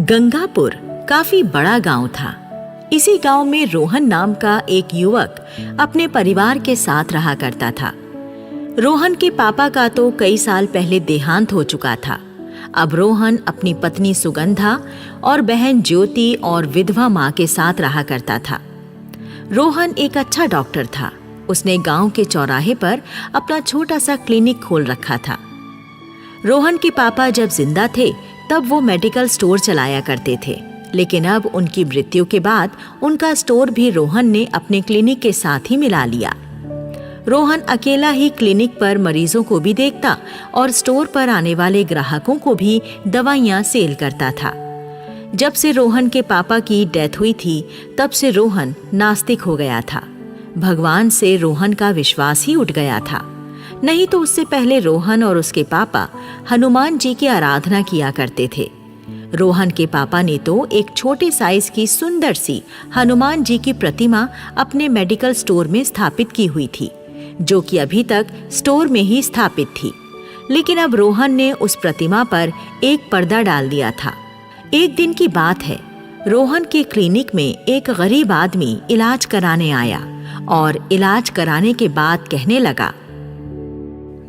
गंगापुर काफी बड़ा गांव था। इसी गांव में रोहन नाम का एक युवक अपने परिवार के साथ रहा करता था। रोहन के पापा का तो कई साल पहले देहांत हो चुका था। अब रोहन अपनी पत्नी सुगंधा और बहन ज्योति और विधवा माँ के साथ रहा करता था। रोहन एक अच्छा डॉक्टर था। उसने गांव के चौराहे पर अपना छोटा सा क्लिनिक खोल रखा था। रोहन के पापा जब जिंदा थे तब वो मेडिकल स्टोर चलाया करते थे, लेकिन अब उनकी मृत्यु के बाद उनका स्टोर भी रोहन ने अपने क्लिनिक के साथ ही मिला लिया। रोहन अकेला ही क्लिनिक पर मरीजों को भी देखता और स्टोर पर आने वाले ग्राहकों को भी दवाइयाँ सेल करता था। जब से रोहन के पापा की डेथ हुई थी तब से रोहन नास्तिक हो गया था। भगवान से रोहन का विश्वास ही उठ गया था। नहीं तो उससे पहले रोहन और उसके पापा हनुमान जी की आराधना किया करते थे। रोहन के पापा ने तो एक छोटे साइज की सुंदर सी हनुमान जी की प्रतिमा अपने मेडिकल स्टोर में स्थापित की हुई थी, जो कि अभी तक स्टोर में ही स्थापित थी। लेकिन अब रोहन ने उस प्रतिमा पर एक पर्दा डाल दिया था। एक दिन की बात है, रोहन के क्लिनिक में एक गरीब आदमी इलाज कराने आया और इलाज कराने के बाद कहने लगा,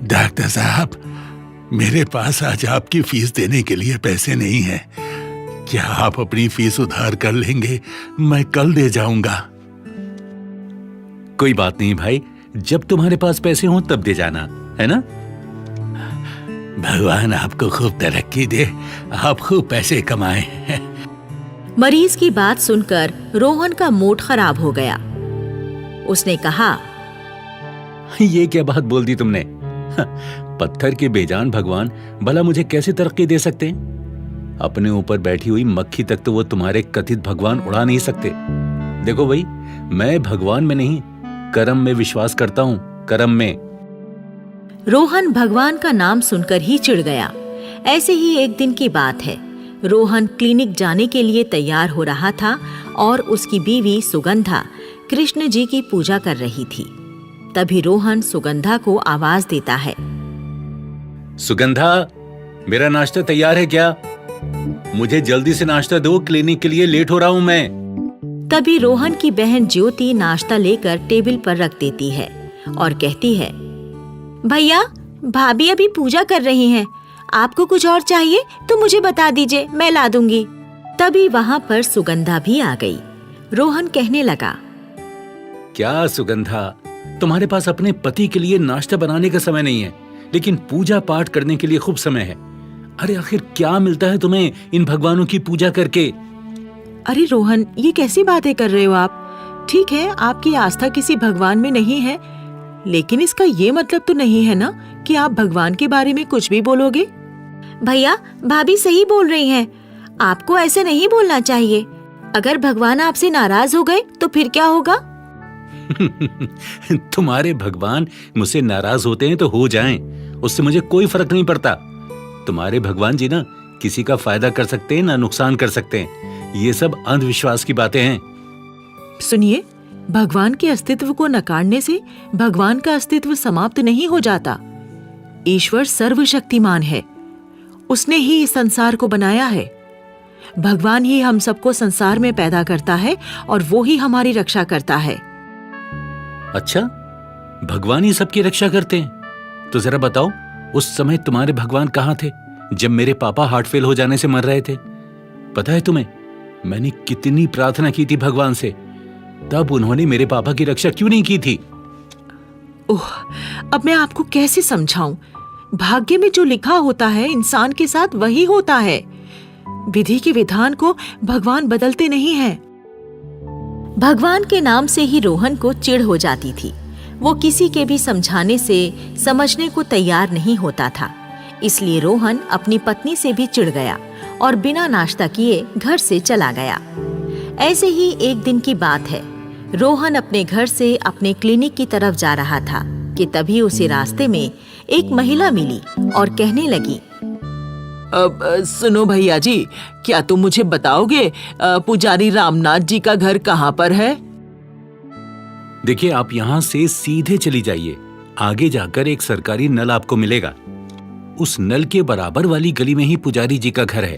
डॉक्टर साहब, मेरे पास आज आपकी फीस देने के लिए पैसे नहीं हैं। क्या आप अपनी फीस उधार कर लेंगे? मैं कल दे जाऊंगा। कोई बात नहीं भाई, जब तुम्हारे पास पैसे हों तब दे जाना, है ना? भगवान आपको खूब तरक्की दे, आप खूब पैसे कमाएं। मरीज की बात सुनकर रोहन का मूड खराब हो गया। उसने कहा, ये क्या बात बोल दी तुमने? पत्थर के बेजान भगवान भला मुझे कैसे तरक्की दे सकते हैं? अपने ऊपर बैठी हुई मक्खी तक तो वो तुम्हारे कथित भगवान उड़ा नहीं सकते। देखो भाई, मैं भगवान में नहीं, कर्म में विश्वास करता हूँ, कर्म में। रोहन भगवान का नाम सुनकर ही चिढ़ गया। ऐसे ही एक दिन की बात है, रोहन क्लिनिक जाने के लिए तैयार हो रहा था और उसकी बीवी सुगंधा कृष्ण जी की पूजा कर रही थी। तभी रोहन सुगंधा को आवाज देता है, सुगंधा, मेरा नाश्ता तैयार है क्या? मुझे जल्दी से नाश्ता दो, क्लिनिक के लिए लेट हो रहा हूं मैं। तभी रोहन की बहन ज्योति नाश्ता लेकर टेबल पर रख देती है और कहती है, भैया, भाभी अभी पूजा कर रही हैं। आपको कुछ और चाहिए तो मुझे बता दीजिए, मैं ला दूंगी। तभी वहाँ पर सुगंधा भी आ गई। रोहन कहने लगा, क्या सुगंधा, तुम्हारे पास अपने पति के लिए नाश्ता बनाने का समय नहीं है, लेकिन पूजा पाठ करने के लिए खूब समय है। अरे आखिर क्या मिलता है तुम्हें इन भगवानों की पूजा करके? अरे रोहन, ये कैसी बातें कर रहे हो आप? ठीक है, आपकी आस्था किसी भगवान में नहीं है, लेकिन इसका ये मतलब तो नहीं है ना कि आप भगवान के बारे में कुछ भी बोलोगे। भैया, भाभी सही बोल रही हैं। आपको ऐसे नहीं बोलना चाहिए। अगर भगवान आपसे नाराज हो गए तो फिर क्या होगा? तुम्हारे भगवान मुझसे नाराज होते हैं तो हो जाएं, उससे मुझे कोई फर्क नहीं पड़ता। तुम्हारे भगवान जी ना किसी का फायदा कर सकते हैं ना नुकसान कर सकते हैं। ये सब अंधविश्वास की बातें हैं। सुनिए, भगवान के अस्तित्व को नकारने से भगवान का अस्तित्व समाप्त नहीं हो जाता। ईश्वर सर्वशक्तिमान है, उसने ही इस संसार को बनाया है। भगवान ही हम सबको संसार में पैदा करता है और वो ही हमारी रक्षा करता है। अच्छा, भगवान ही सबकी रक्षा करते हैं? तो जरा बताओ, उस समय तुम्हारे भगवान कहाँ थे जब मेरे पापा हार्ट फेल हो जाने से मर रहे थे? पता है तुम्हें, मैंने कितनी प्रार्थना की थी भगवान से, तब उन्होंने मेरे पापा की रक्षा क्यों नहीं की थी? ओह, अब मैं आपको कैसे समझाऊं? भाग्य में जो लिखा होता है इंसान के साथ वही होता है। विधि के विधान को भगवान बदलते नहीं हैं। भगवान के नाम से ही रोहन को चिढ़ हो जाती थी। वो किसी के भी समझाने से समझने को तैयार नहीं होता था। इसलिए रोहन अपनी पत्नी से भी चिढ़ गया और बिना नाश्ता किए घर से चला गया। ऐसे ही एक दिन की बात है, रोहन अपने घर से अपने क्लिनिक की तरफ जा रहा था कि तभी उसे रास्ते में एक महिला मिली और कहने लगी, अब सुनो भैया जी, क्या तुम मुझे बताओगे पुजारी रामनाथ जी का घर कहाँ पर है? देखिए, आप यहाँ से सीधे चली जाइए, आगे जाकर एक सरकारी नल आपको मिलेगा। उस नल के बराबर वाली गली में ही पुजारी जी का घर है।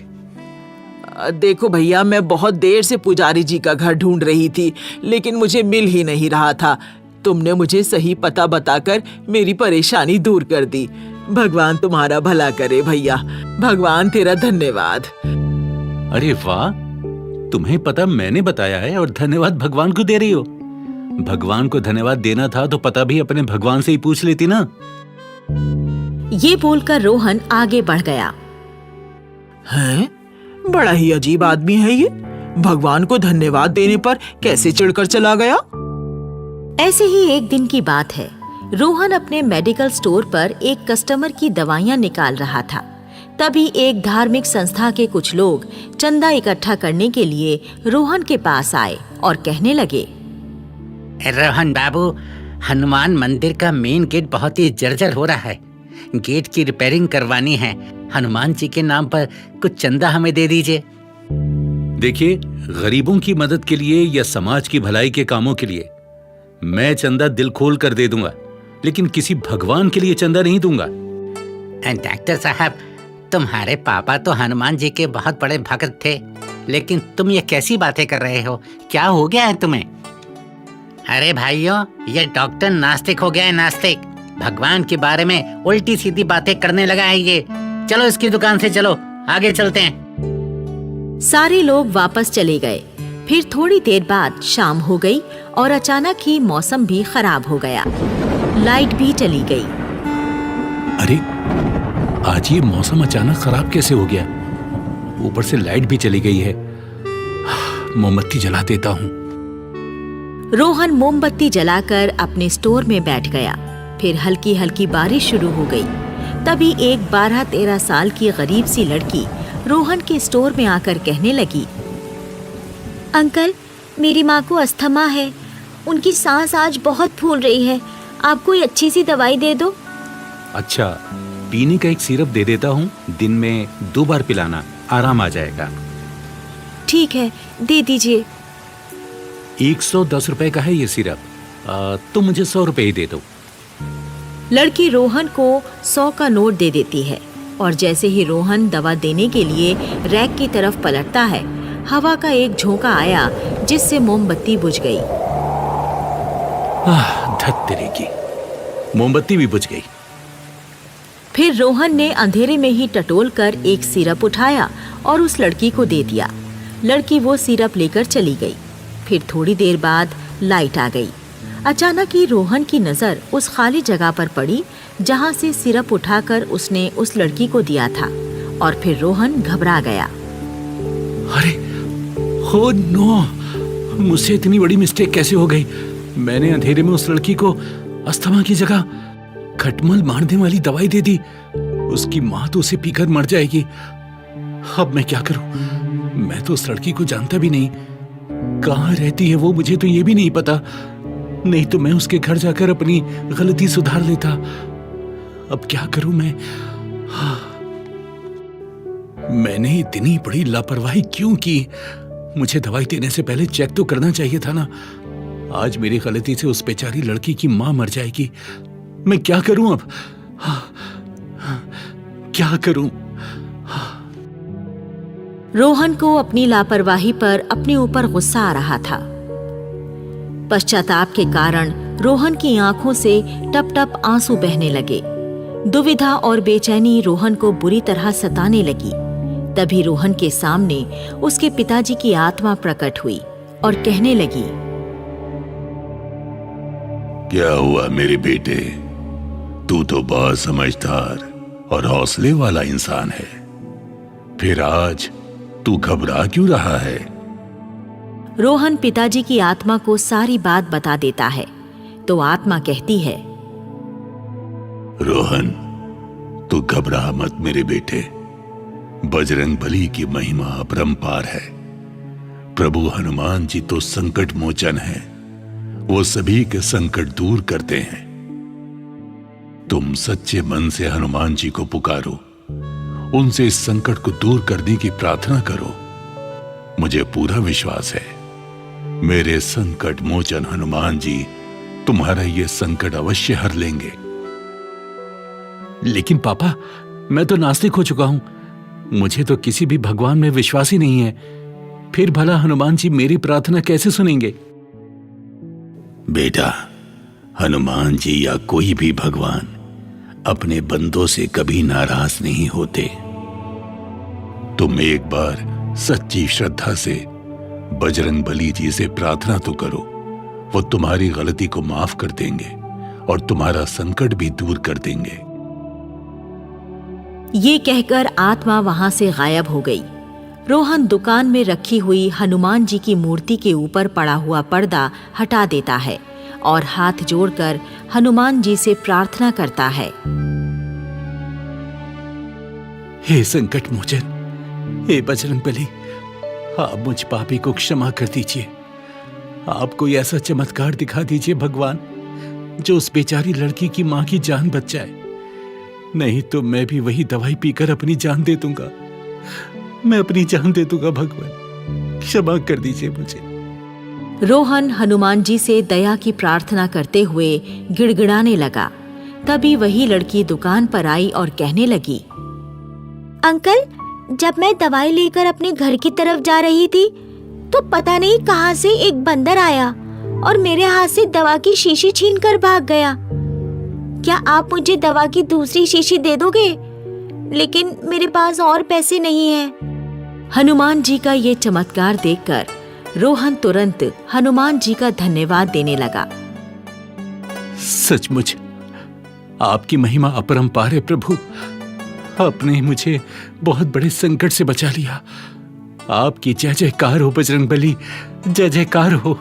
देखो भैया, मैं बहुत देर से पुजारी जी का घर ढूंढ रही थी, लेकिन मुझे मिल ही नहीं रहा था। तुमने मुझे सही पता बताकर मेरी परेशानी दूर कर दी। भगवान तुम्हारा भला करे भैया, भगवान तेरा धन्यवाद। अरे वाह, तुम्हें पता मैंने बताया है और धन्यवाद भगवान को दे रही हो। भगवान को धन्यवाद देना था तो पता भी अपने भगवान से ही पूछ लेती ना। ये बोलकर रोहन आगे बढ़ गया। हैं? बड़ा ही अजीब आदमी है ये। भगवान को धन्यवाद देने पर कैसे चिढ़कर चला गया। ऐसे ही एक दिन की बात है। रोहन अपने मेडिकल स्टोर पर एक कस्टमर की दवाइयां निकाल रहा था। तभी एक धार्मिक संस्था के कुछ लोग चंदा इकट्ठा करने के लिए रोहन के पास आए और कहने लगे, रोहन बाबू, हनुमान मंदिर का मेन गेट बहुत ही जर्जर हो रहा है। गेट की रिपेयरिंग करवानी है। हनुमान जी के नाम पर कुछ चंदा हमें दे दीजिए। देखिए, गरीबों की मदद के लिए या समाज की भलाई के कामों के लिए मैं चंदा दिल खोल कर दे दूंगा, लेकिन किसी भगवान के लिए चंदा नहीं दूंगा। डॉक्टर साहब, तुम्हारे पापा तो हनुमान जी के बहुत बड़े भक्त थे, लेकिन तुम ये कैसी बातें कर रहे हो? क्या हो गया है तुम्हें? अरे भाइयों, ये डॉक्टर नास्तिक हो गया है, नास्तिक। भगवान के बारे में उल्टी सीधी बातें करने लगा है ये। चलो इसकी दुकान से चलो, आगे चलते हैं। सारे लोग वापस चले गए। फिर थोड़ी देर बाद शाम हो गई और अचानक ही मौसम भी खराब हो गया। लाइट भी चली गई। अरे, आज ये मौसम अचानक खराब कैसे हो गया? ऊपर से लाइट भी चली गई है। मोमबत्ती जला देता हूँ। रोहन मोमबत्ती जलाकर अपने स्टोर में बैठ गया। फिर हल्की हल्की बारिश शुरू हो गई। तभी एक 12-13 साल की गरीब सी लड़की रोहन के स्टोर में आकर कहने लगी, अंकल, मेरी माँ को अस्थमा है। उनकी सांस आज बहुत फूल रही है। आप कोई अच्छी सी दवाई दे दो। अच्छा, पीने का एक सिरप दे देता हूँ। दिन में 2 बार पिलाना, आराम आ जाएगा। ठीक है, दे दीजिए। 110 रुपए का है ये सिरप। तुम मुझे 100 रुपए ही दे दो। लड़की रोहन को 100 का नोट दे देती है और जैसे ही रोहन दवा देने के लिए रैक की तरफ पलटता है, हवा का एक झोंका आया जिससे मोमबत्ती बुझ गई। धत तेरे की, मोमबत्ती भी बुझ गई। फिर रोहन ने अंधेरे में ही टटोल कर एक सिरप उठाया और उस लड़की को दे दिया। लड़की वो सिरप लेकर चली गई। फिर थोड़ी देर बाद लाइट आ गई। अचानक ही रोहन की नजर उस खाली जगह पर पड़ी जहां से सिरप उठाकर उसने उस लड़की को दिया था और फिर रोहन घबरा गया। अरे हो नो, मुझसे इतनी बड़ी मिस्टेक कैसे हो गई? मैंने अंधेरे में उस लड़की को अस्थमा की जगह खटमल मारने वाली दवाई दे दी। उसकी माँ तो उसे पीकर मर जाएगी। अब मैं क्या करूं? मैं तो उस लड़की को जानता भी नहीं। कहाँ रहती है वो, मुझे तो ये भी नहीं पता। नहीं तो मैं उसके घर जाकर अपनी गलती सुधार लेता। अब क्या करूं मैं? मैंने इतनी बड़ी लापरवाही क्यों की? मुझे दवाई देने से पहले चेक तो करना चाहिए था ना। आज मेरी गलती से उस बेचारी लड़की की मां मर जाएगी। मैं क्या करूं अब? क्या करूं? रोहन को अपनी लापरवाही पर अपने ऊपर गुस्सा आ रहा था। पश्चाताप के कारण रोहन की आंखों से टप टप आंसू बहने लगे। दुविधा और बेचैनी रोहन को बुरी तरह सताने लगी। तभी रोहन के सामने उसके पिताजी की आत्मा प्रकट हुई और कहने लगी, क्या हुआ मेरे बेटे? तू तो बहुत समझदार और हौसले वाला इंसान है, फिर आज तू घबरा क्यों रहा है? रोहन पिताजी की आत्मा को सारी बात बता देता है तो आत्मा कहती है, रोहन, तू घबरा मत मेरे बेटे। बजरंग बली की महिमा अपरंपार है। प्रभु हनुमान जी तो संकट मोचन है। वो सभी के संकट दूर करते हैं। तुम सच्चे मन से हनुमान जी को पुकारो, उनसे इस संकट को दूर करने की प्रार्थना करो। मुझे पूरा विश्वास है मेरे संकट मोचन हनुमान जी तुम्हारा ये संकट अवश्य हर लेंगे। लेकिन पापा, मैं तो नास्तिक हो चुका हूं। मुझे तो किसी भी भगवान में विश्वास ही नहीं है। फिर भला हनुमान जी मेरी प्रार्थना कैसे सुनेंगे? बेटा, हनुमान जी या कोई भी भगवान अपने बंदों से कभी नाराज नहीं होते। तुम एक बार सच्ची श्रद्धा से बजरंग बली जी से प्रार्थना तो करो, वो तुम्हारी गलती को माफ कर देंगे और तुम्हारा संकट भी दूर कर देंगे। ये कहकर आत्मा वहां से गायब हो गई। रोहन दुकान में रखी हुई हनुमान जी की मूर्ति के ऊपर पड़ा हुआ पर्दा हटा देता है और हाथ जोड़कर हनुमान जी से प्रार्थना करता है। हे संकट मोचन, हे बजरंग बली, आप मुझ पापी को क्षमा कर दीजिए। आप कोई ऐसा चमत्कार दिखा दीजिए भगवान, जो उस बेचारी लड़की की मां की जान बच जाए। नहीं तो मैं भी वही दवाई पीकर अपनी जान दे दूंगा। मैं अपनी जान दे दूंगा भगवान, क्षमा कर दीजिए मुझे। रोहन हनुमान जी से दया की प्रार्थना करते हुए गिड़गिड़ाने लगा। तभी वही लड़की दुकान पर आई और कहने लगी, अंकल, जब मैं दवाई लेकर अपने घर की तरफ जा रही थी तो पता नहीं कहां से एक बंदर आया और मेरे हाथ से दवा की शीशी छीनकर भाग गया। क्या आप मुझे दवा की दूसरी शीशी दे दोगे? लेकिन मेरे पास और पैसे नहीं हैं। हनुमान जी का ये चमत्कार देखकर रोहन तुरंत हनुमान जी का धन्यवाद देने लगा। सचमुच आपकी महिमा अपरंपार है प्रभु। आपने मुझे बहुत बड़े संकट से बचा लिया। आपकी जय जयकार हो बजरंग बली, जय जयकार हो।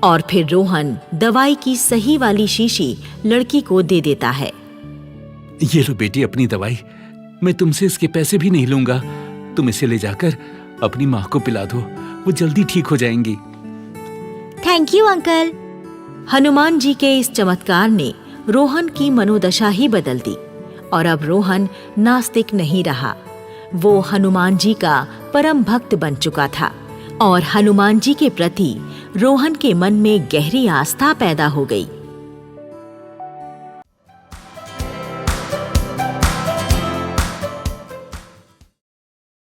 और फिर रोहन दवाई की सही वाली शीशी लड़की को दे देता है। ये लो बेटी अपनी दवाई, मैं तुमसे इसके पैसे भी नहीं लूंगा। तुम इसे ले जाकर अपनी माँ को पिला दो, वो जल्दी ठीक हो जाएंगी। Thank you uncle. Hanuman ji के इस चमत्कार ने रोहन की मनोदशा ही बदल दी और अब रोहन नास्तिक नहीं रहा। वो हनुमान जी का परम भक्त बन चुका था और हनुमान जी के प्रति रोहन के मन में गहरी आस्था पैदा हो गई।